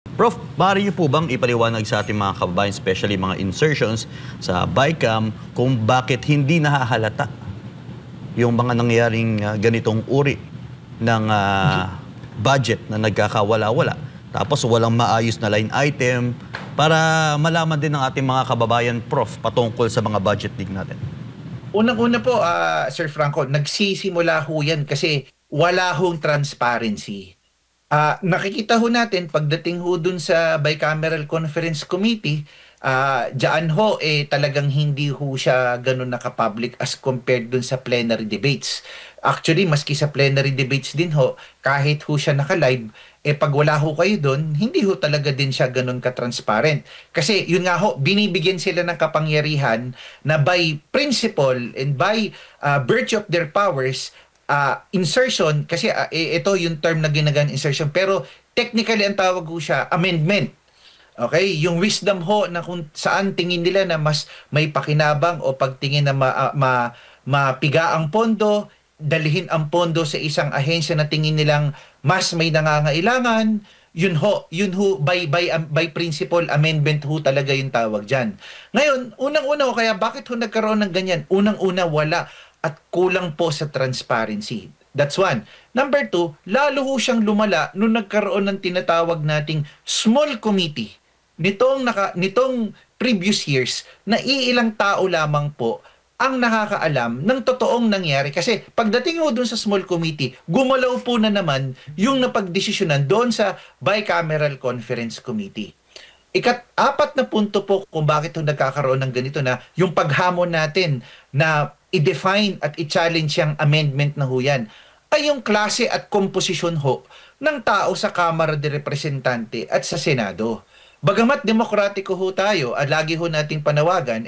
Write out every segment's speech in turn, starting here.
Prof, maaari niyo po bang ipaliwanag sa ating mga kababayan, especially mga insertions sa BICAM, kung bakit hindi nahahalata yung mga nangyaring ganitong uri ng budget na nagkakawala-wala? Tapos walang maayos na line item para malaman din ng ating mga kababayan, Prof, patungkol sa mga budget din natin. Unang-una po, Sir Franco, nagsisimula ho yan kasi wala hong transparency. Nakikita ho natin pagdating ho dun sa Bicameral Conference Committee, diyan ho talagang hindi ho siya ganun naka-public as compared dun sa plenary debates. Actually, maski sa plenary debates din ho, kahit ho siya naka-live, pag wala ho kayo dun, hindi ho talaga din siya ganun ka-transparent. Kasi yun nga ho, binibigyan sila ng kapangyarihan na by principle and by virtue of their powers, insertion, kasi ito yung term na ginagamit, insertion, pero technically ang tawag ko siya, amendment. Okay? Yung wisdom ho na kung saan tingin nila na mas may pakinabang o pagtingin na mapiga ang pondo, dalhin ang pondo sa isang ahensya na tingin nilang mas may nangangailangan, yun ho by principle amendment ho talaga yung tawag diyan. Ngayon, unang-una ho, kaya bakit ho nagkaroon ng ganyan? Unang-una wala at kulang po sa transparency. That's one. Number two, lalo ho siyang lumala nung nagkaroon ng tinatawag nating small committee. Nitong previous years, na iilang tao lamang po ang nakakaalam ng totoong nangyari. Kasi pagdating mo dun sa small committee, gumalaw po na naman yung napagdesisyonan doon sa Bicameral Conference Committee. Apat na punto po kung bakit ito nagkakaroon ng ganito na yung paghamon natin na i-define at i-challenge yung amendment na huyan ay yung klase at komposisyon ho ng tao sa Kamara de Representante at sa Senado. Bagamat demokratiko ho tayo at lagi ho nating panawagan,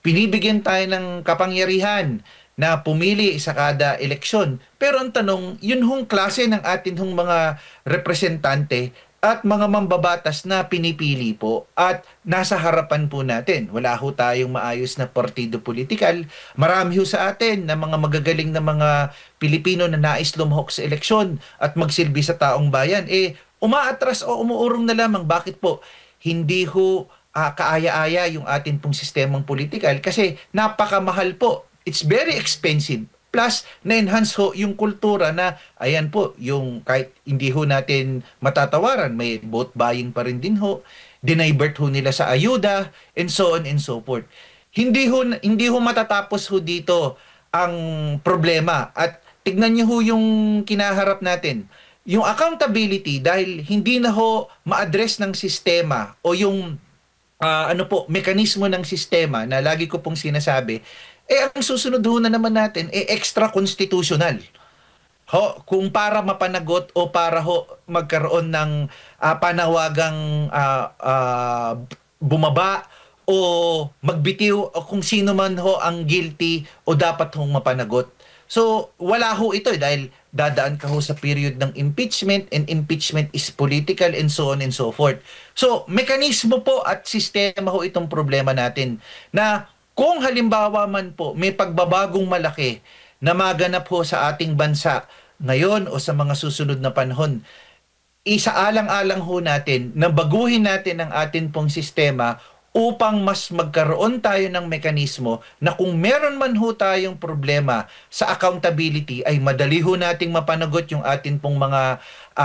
pinibigyan tayo ng kapangyarihan na pumili sa kada eleksyon. Pero ang tanong, yun hong klase ng atin hong mga representante at mga mambabatas na pinipili po at nasa harapan po natin. Wala ho tayong maayos na partido politikal. Marami ho sa atin na mga magagaling na mga Pilipino na nais lumahok sa eleksyon at magsilbi sa taong bayan. Umaatras o umuurong na lamang. Bakit po? Hindi ho kaaya-aya yung atin pong sistemang politikal kasi napakamahal po. It's very expensive. Plus, na-enhance ho yung kultura na, ayan po, yung kahit hindi ho natin matatawaran, may vote buying pa rin din ho, dinivert ho nila sa ayuda, and so on and so forth. Hindi ho matatapos ho dito ang problema. At tignan niyo ho yung kinaharap natin. Yung accountability, dahil hindi na ho ma-address ng sistema o yung mekanismo ng sistema na lagi ko pong sinasabi, ang susunod ho na naman natin, extra-constitutional. Kung para mapanagot o para ho magkaroon ng panawagang bumaba o magbitiw o kung sino man ho ang guilty o dapat hong mapanagot. So, wala ho ito dahil dadaan ka ho sa period ng impeachment and impeachment is political and so on and so forth. So, mekanismo po at sistema ho itong problema natin na kung halimbawa man po may pagbabagong malaki na maganap ho sa ating bansa ngayon o sa mga susunod na panahon, isaalang-alang ho natin na baguhin natin ang atin pong sistema upang mas magkaroon tayo ng mekanismo na kung meron man ho tayong problema sa accountability ay madali ho nating mapanagot yung atin pong mga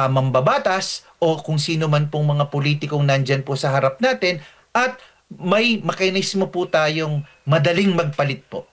mambabatas o kung sino man pong mga politikong nandyan po sa harap natin at may mekanismo po tayong madaling magpalit po.